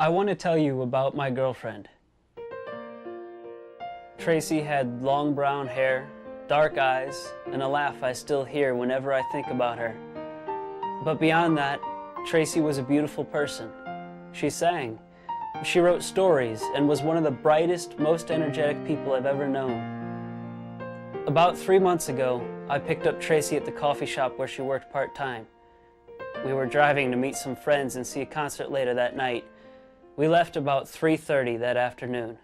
I want to tell you about my girlfriend. Tracy had long brown hair, dark eyes, and a laugh I still hear whenever I think about her. But beyond that, Tracy was a beautiful person. She sang. She wrote stories and was one of the brightest, most energetic people I've ever known. About 3 months ago, I picked up Tracy at the coffee shop where she worked part-time. We were driving to meet some friends and see a concert later that night. We left about 3:30 that afternoon.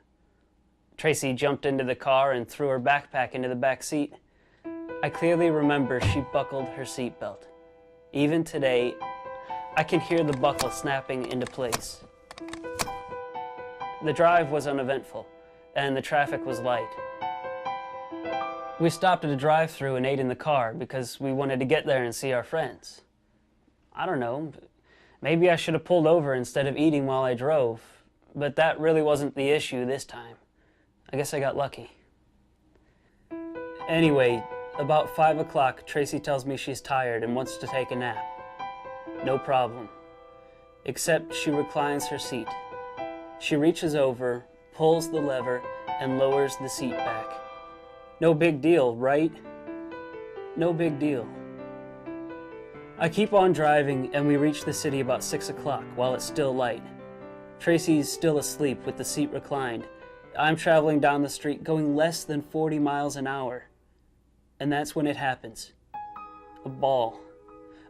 Tracy jumped into the car and threw her backpack into the back seat. I clearly remember she buckled her seatbelt. Even today, I can hear the buckle snapping into place. The drive was uneventful, and the traffic was light. We stopped at a drive-thru and ate in the car because we wanted to get there and see our friends. I don't know, maybe I should have pulled over instead of eating while I drove, but that really wasn't the issue this time. I guess I got lucky. Anyway, about 5 o'clock, Tracy tells me she's tired and wants to take a nap. No problem. Except she reclines her seat. She reaches over, pulls the lever, and lowers the seat back. No big deal, right? No big deal. I keep on driving, and we reach the city about 6 o'clock while it's still light. Tracy's still asleep with the seat reclined. I'm traveling down the street going less than 40 miles an hour. And that's when it happens. A ball.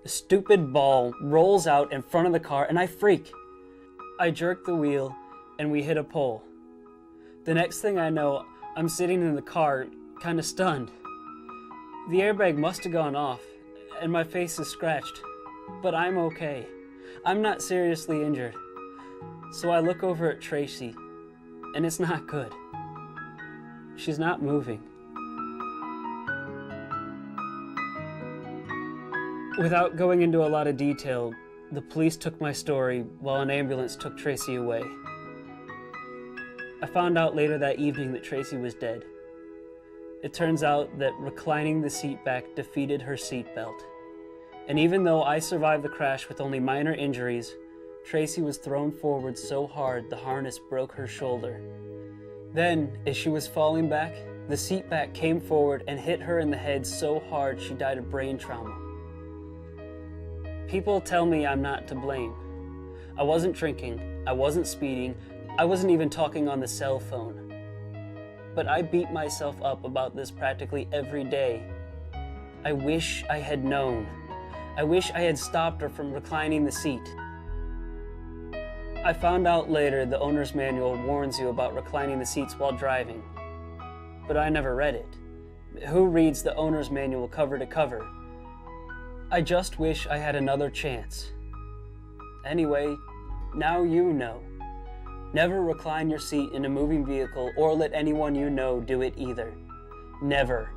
A stupid ball rolls out in front of the car, and I freak. I jerk the wheel, and we hit a pole. The next thing I know, I'm sitting in the car, kind of stunned. The airbag must have gone off, and my face is scratched, but I'm okay. I'm not seriously injured. So I look over at Tracy, and it's not good. She's not moving. Without going into a lot of detail, the police took my story while an ambulance took Tracy away. I found out later that evening that Tracy was dead. It turns out that reclining the seat back defeated her seatbelt. And even though I survived the crash with only minor injuries, Tracy was thrown forward so hard the harness broke her shoulder. Then, as she was falling back, the seat back came forward and hit her in the head so hard she died of brain trauma. People tell me I'm not to blame. I wasn't drinking, I wasn't speeding, I wasn't even talking on the cell phone. But I beat myself up about this practically every day. I wish I had known. I wish I had stopped her from reclining the seat. I found out later the owner's manual warns you about reclining the seats while driving. But I never read it. Who reads the owner's manual cover to cover? I just wish I had another chance. Anyway, now you know. Never recline your seat in a moving vehicle or let anyone you know do it either. Never.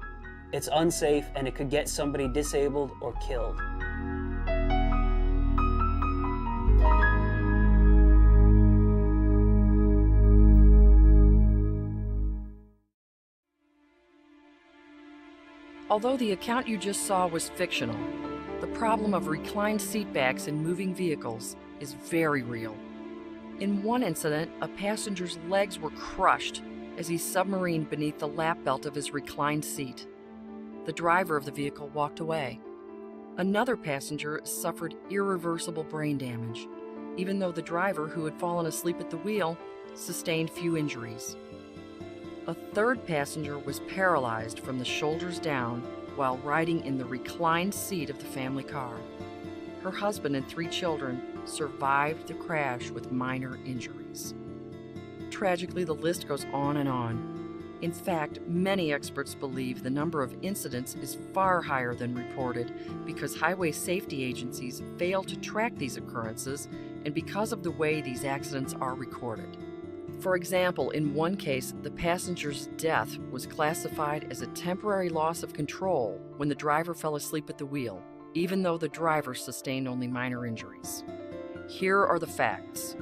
It's unsafe and it could get somebody disabled or killed. Although the account you just saw was fictional, the problem of reclined seatbacks in moving vehicles is very real. In one incident, a passenger's legs were crushed as he submarined beneath the lap belt of his reclined seat. The driver of the vehicle walked away. Another passenger suffered irreversible brain damage, even though the driver, who had fallen asleep at the wheel, sustained few injuries. A third passenger was paralyzed from the shoulders down while riding in the reclined seat of the family car. Her husband and 3 children survived the crash with minor injuries. Tragically, the list goes on and on. In fact, many experts believe the number of incidents is far higher than reported because highway safety agencies fail to track these occurrences and because of the way these accidents are recorded. For example, in one case, the passenger's death was classified as a temporary loss of control when the driver fell asleep at the wheel, even though the driver sustained only minor injuries. Here are the facts.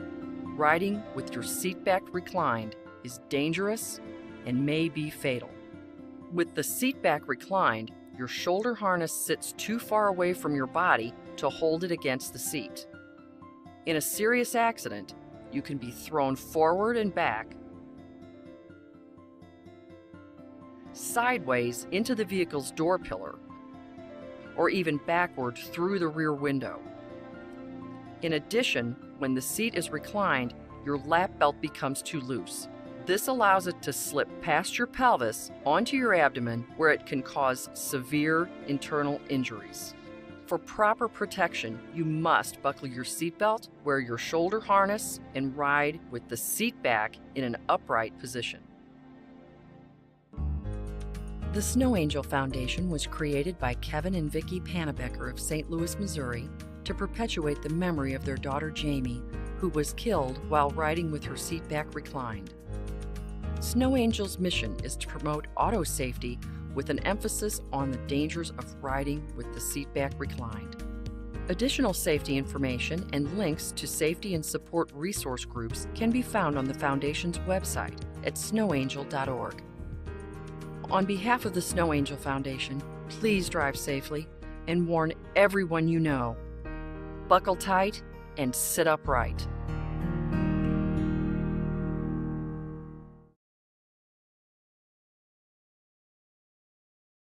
Riding with your seat back reclined is dangerous and may be fatal. With the seat back reclined, your shoulder harness sits too far away from your body to hold it against the seat. In a serious accident, You can be thrown forward and back, sideways into the vehicle's door pillar, or even backward through the rear window. In addition, when the seat is reclined, your lap belt becomes too loose. This allows it to slip past your pelvis onto your abdomen, where it can cause severe internal injuries. For proper protection, you must buckle your seatbelt, wear your shoulder harness, and ride with the seat back in an upright position. The Snow Angel Foundation was created by Kevin and Vicki Panabecker of St. Louis, Missouri, to perpetuate the memory of their daughter Jamie, who was killed while riding with her seat back reclined. Snow Angel's mission is to promote auto safety with an emphasis on the dangers of riding with the seat back reclined. Additional safety information and links to safety and support resource groups can be found on the Foundation's website at snowangel.org. On behalf of the Snow Angel Foundation, please drive safely and warn everyone you know. Buckle tight and sit upright.